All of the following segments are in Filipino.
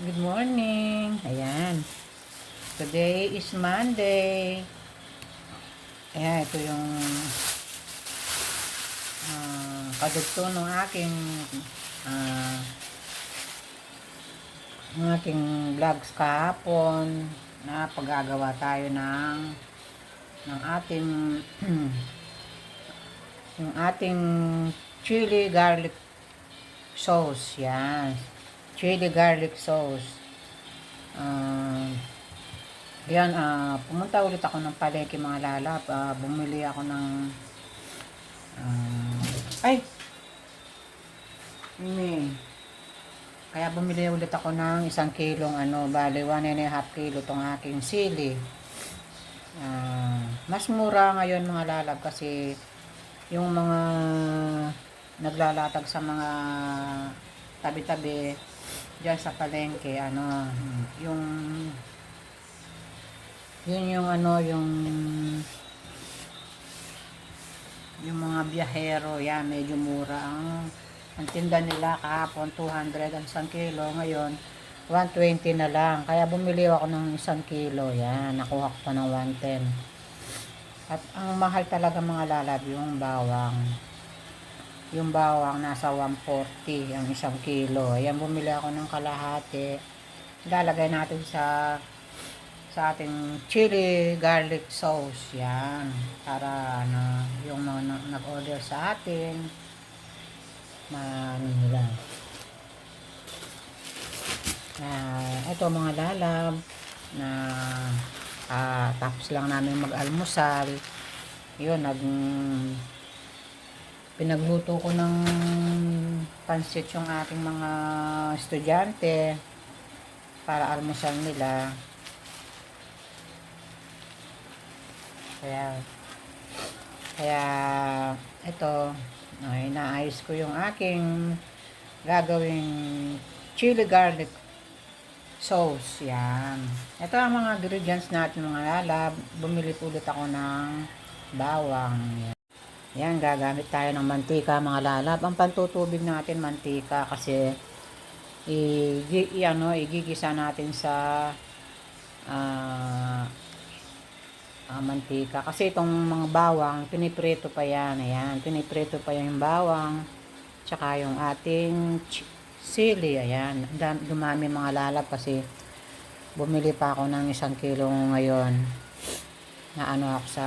Good morning. Ayan. Today is Monday. Ayan, ito yung kadugto ng uh, aking vlogs kahapon na paggagawa tayo ng ating yung ating chili garlic sauce. Yan. Chili garlic sauce. Yan, pumunta ulit ako ng palengke mga lalap. Bumili ako ng ay! Kaya bumili ulit ako ng 1 kilong bali 1.5 kilo tong aking sili. Mas mura ngayon mga lalab kasi yung mga naglalatag sa mga tabi-tabi diyan sa palengke, yung yung mga biyahero, yan, medyo mura ang tinda nila kahapon 200 ang 1 kilo, ngayon 120 na lang. Kaya bumili ako ng 1 kilo, yan, nakuha ko pa ng 110. At ang mahal talaga mga lalab yung bawang. Yung bawang nasa 140 ang 1 kilo. Ayan, bumili ako ng kalahati. Ilalagay natin sa ating chili garlic sauce. Yan. Para yung nag-order sa atin nila. Ito mga lalab na tapos lang namin mag-almusal. Yun, pinagluto ko ng pansit yung ating mga estudyante para almusal nila. Kaya ito, inaayos ko yung aking gagawing chili garlic sauce. Yan. Ito ang mga ingredients natin mga lalab. Bumili ulit ako ng bawang. Yan, gagamit tayo ng mantika mga lalab. Ang pantutubig natin mantika kasi igigisa natin sa mantika. Kasi itong mga bawang, piniprito pa yan. Ayan, piniprito pa yung bawang. Tsaka yung ating sili. Ayan, dumami mga lalab kasi bumili pa ako ng 1 kilo ngayon. Na ako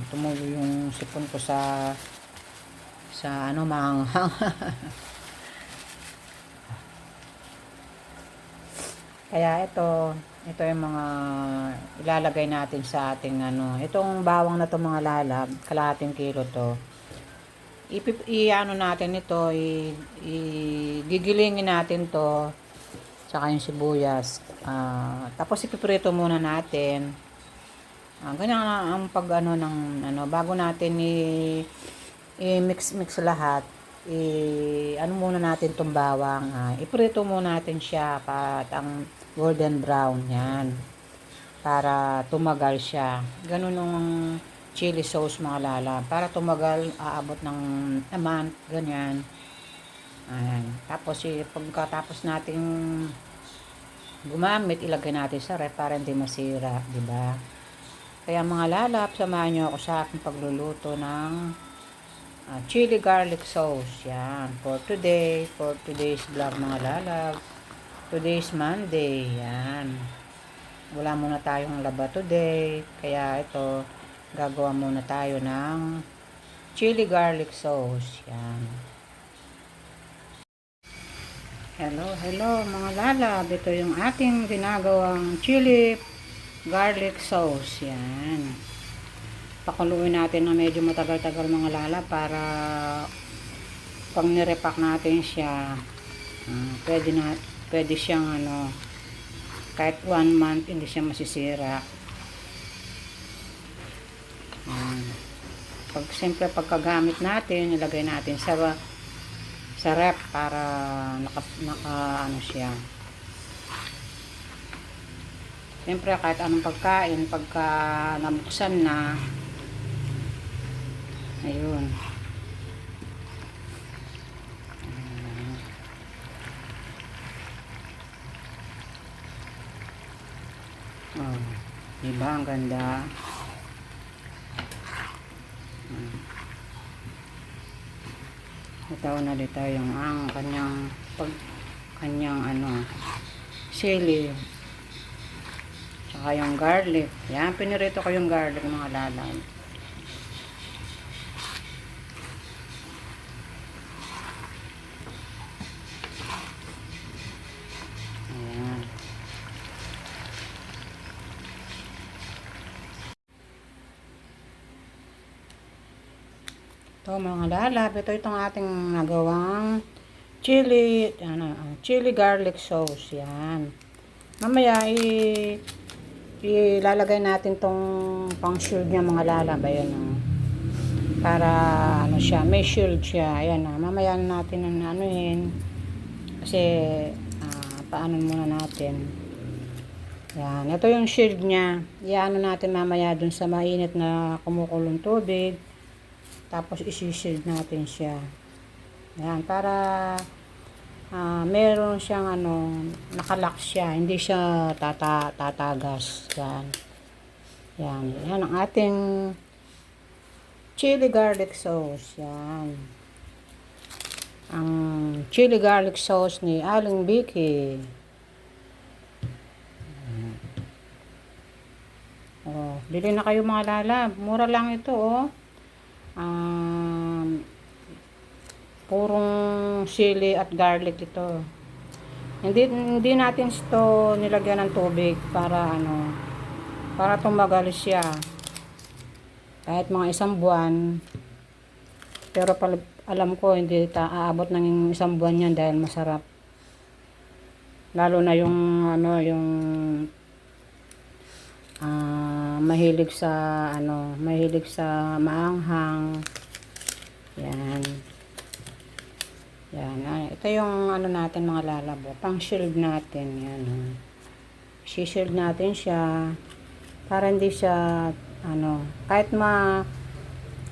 tumulo yung sipon ko sa manghang. Kaya ito yung mga ilalagay natin sa ating itong bawang na to mga lalab, kalahating kilo to. Natin ito, gigilingin natin to, tsaka yung sibuyas. Tapos ipiprito muna natin. Ganyan ang bago natin i-mix lahat, muna natin itong bawang, iprito muna natin siya pat ang golden brown, yan, para tumagal siya. Ganun yung chili sauce mga lala, para tumagal, aabot ng a month, ganyan. Ayan. Tapos pagkatapos natin gumamit, ilagay natin sa ref para hindi masira, di ba? Kaya mga lalap, samahan nyo ako sa aking pagluluto ng chili garlic sauce. Yan. For today's vlog mga lalap. Today's Monday. Yan. Wala muna tayong laba today. Kaya ito, gagawa muna tayo ng chili garlic sauce. Yan. Hello mga lalap. Ito yung ating ginagawang chili garlic sauce. Yan. Pakuluin natin na medyo matagal-tagal mga lala para pag nirepack natin siya, pwede siyang kahit 1 month hindi siya masisira. Siyempre pagkagamit natin, ilagay natin sa ref para naka siya. Siyempre kahit anong pagkain, pagka nabuksan na, ayun, Oh, diba? Ang ganda. Ito na dito yung ang kanyang sili. Tsaka yung garlic. Yan, pinirito ko yung garlic mga lalag. Ayan. Ito mga lalab, itong ating nagawang chili garlic sauce. Yan. Mamaya ilalagay natin tong pang shield niya mga lalab. Ayan o. Para siya, may shield siya. Ayan na. Mamaya natin anuhin. Kasi paano muna natin. Yan. Ito yung shield niya. Iano natin mamaya dun sa mainit na kumukulong tubig. Tapos isi-shield natin siya. Yan, para meron siyang nakalock siya, hindi siya tatagas. Yan. Yan, yan ang ating chili garlic sauce. Yan. Ang chili garlic sauce ni Aling Vicky. Oh, bili na kayo mga lalab. Mura lang ito, oh. Purong sili at garlic ito. Hindi natin ito nilagyan ng tubig para para tumagal siya. Kahit mga 1 buwan. Pero alam ko hindi aabot ng 1 buwan yan dahil masarap. Lalo na yung mahilig sa maanghang. Yan. Yan. Ito yung natin mga lalabo. Pang shield natin. Yan. Si-shield natin siya para hindi siya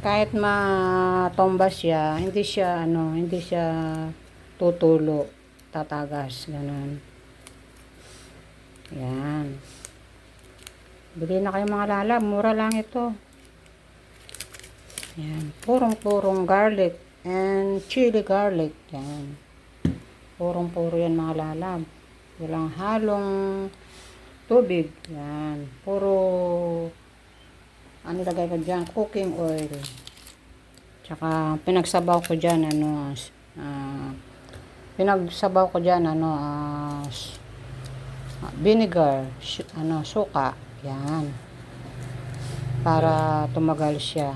kahit matomba siya, hindi siya tutulo, tatagas, ganun. Yan. Bili na kayo mga lalab, mura lang ito. Yan, purong garlic and chili garlic. Yan. Puro yan mga lalab. Walang halong tubig. Yan. Puro lagay ko dyan, cooking oil. Tsaka pinagsabaw ko dyan vinegar, suka. Yan. Para tumagal siya.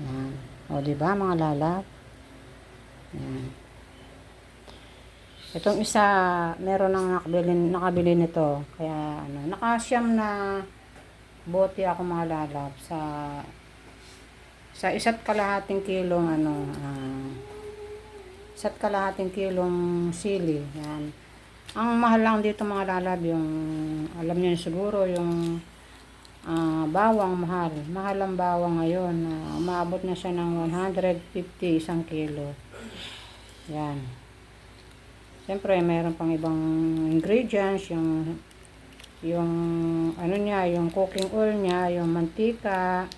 Yan. O, diba mga lalab? Yan. Itong isa, meron nang nakabili nito. Kaya, nakasyam na bote ako mga lalab sa 1.5 kilong sili. Yan. Ang mahal lang dito mga lalab yung, alam niyo siguro, yung bawang mahal. Mahal ang bawang ngayon. Umaabot na siya ng 150 1 kilo. Yan. Siyempre, mayroon pang ibang ingredients, yung yung cooking oil niya, yung mantika,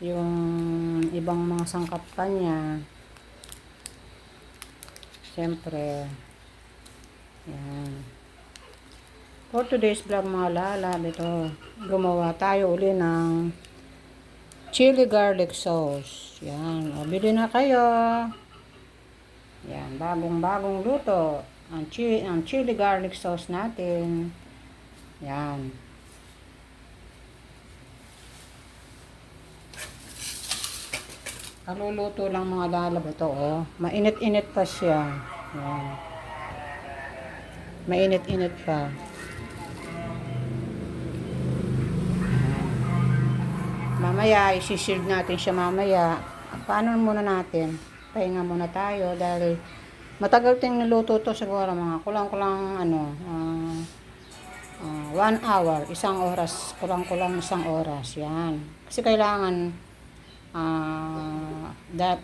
yung ibang mga sangkap pa niya. Siyempre, yan. For today's vlog mga lalab, ito, gumawa tayo uli ng chili garlic sauce. Yan, o, bili na kayo. Yan, bagong luto. Ang chili garlic sauce natin. Yan. Kaluluto lang mga lalab ito, oh. Mainit-init pa siya. Yan. Mainit-init pa. Mamaya, isi-shield natin siya mamaya. Paano muna natin? Pahinga muna tayo dahil matagal ting niluto to siguro mga kulang-kulang 1 hour, 1 oras, kulang-kulang 1 oras. Yan. Kasi kailangan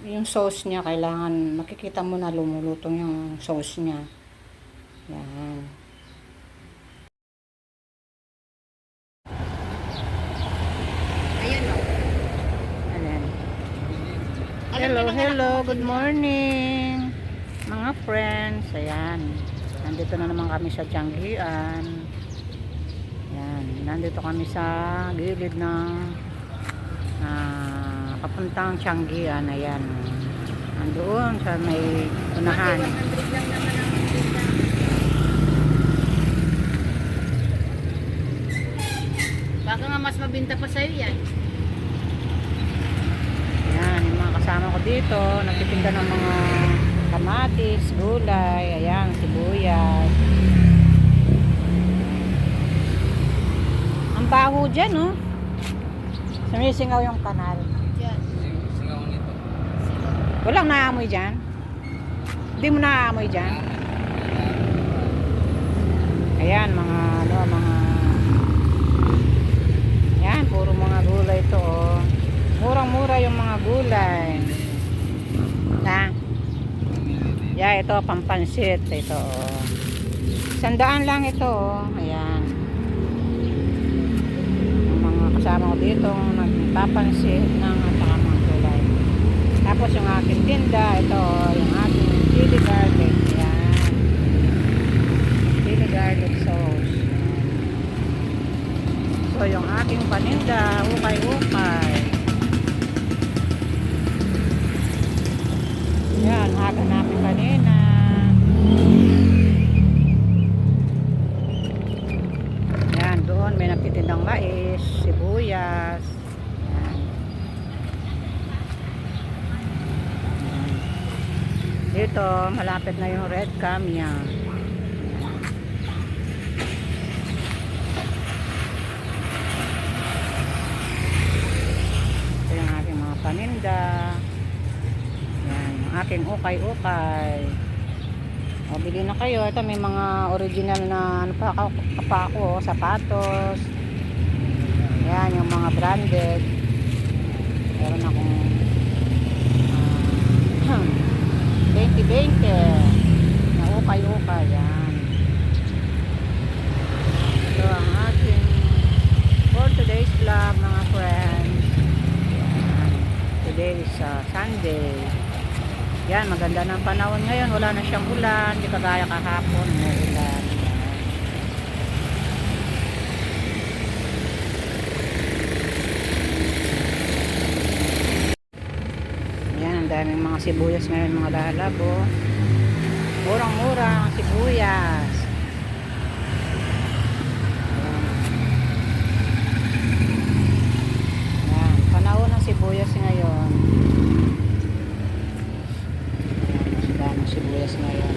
yung sauce niya, kailangan makikita mo na lumulutong yung sauce niya. Yan. hello, good morning mga friends. Ayan, nandito na naman kami sa Tianggian. Ayan, nandito kami sa gilid ng papuntang Tianggian. Ayan, nandoon sa may unahan. Baka nga mas mabinta pa sa'yo yan. Ayan, yung mga kasama ko dito, nagtitinda ng mga kamatis, gulay, ayan, sibuyas. Ang baho dyan, oh. Sumisingaw yung kanal. Diyan. Singaw nito. Walang naamoy dyan? Hindi mo naamoy dyan? Ayan, mga, ayan, puro mga gulay to, oh. Murang-mura yung mga gulay. Na? Yeah, ito, pampansit. Ito, oh. 100 lang ito, oh. Ayan. Yung mga kasama ko dito, nagpapansit ng at saka mga gulay. Tapos yung aking tinda, ito, oh, yung aking chili garlic. Ayan. Chili garlic sauce. So, yung aking paninda, ukay-ukay. Yan, haga namin kanina. Yan, doon may nagtitindang mais, sibuyas. Yan. Yan. Dito, malapit na yung red cam niya. Ito yung aking mga paninda. Yan, yung aking ukay-ukay. O, bili na kayo. Ito may mga original na ano pa ako, sapatos. Yan, yung mga branded. Meron akong 20-20 na ukay-ukay. Yan. Ito ang aking for today's vlog, mga friends. Yan. Today is Sunday. Yan, maganda ng panahon ngayon. Wala na siyang ulan. Hindi kagaya kahapon. May ulan. Yan, ang daming mga sibuyas ngayon, mga lalabo. Murang-mura ang sibuyas. Yan, panahon ng sibuyas ngayon. Ang sibuyas ngayon.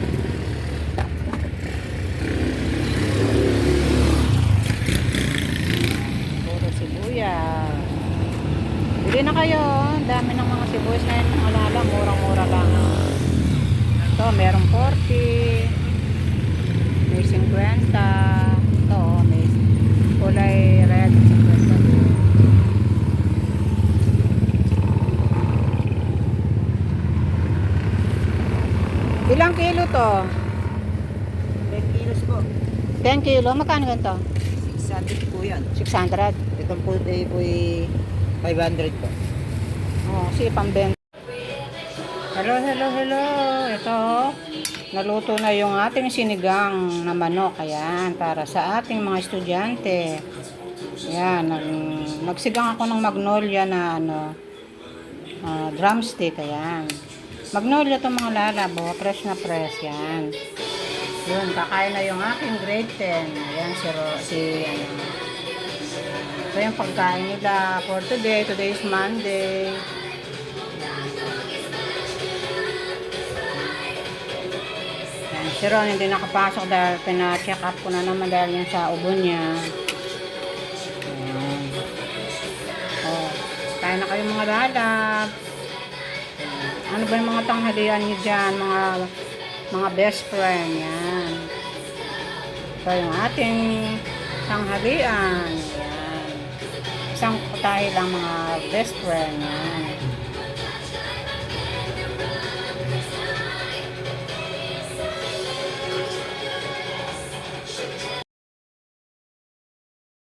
Puro sibuyas. Bili na kayo. Dami ng mga sibuyas ngayon. Mga lala, murang-mura lang. Ito, merong 40. May 50. Ito, may kulay red. 50. Ilang kilo to? 10 kilos po. 10 kilo? Magkano ganito? 600 po yan. 600. Itong puti po 500 po. Oh, si pambenta. Hello. Ito, naluto na yung ating sinigang na manok. Ayan, para sa ating mga estudyante. Ayan, nagsigang ako ng magnolia na drumstick. Ayan. Magnolia itong mga lalabo, fresh na fresh, yan. Yun, kakain na yung aking grade 10. Ayan, ito yung pagkain nila for today. Today is Monday. Ayan, si Ron hindi nakapasok dahil pina-check up ko na naman dahil yan sa ubo niya. Ayan. Oh, kain na kayo mga lalab. Ano ba yung mga tanghalian nyo dyan? Mga best friend. Yan. So, yung ating tanghalian. Yan. Isang putahe lang mga best friend. Yan.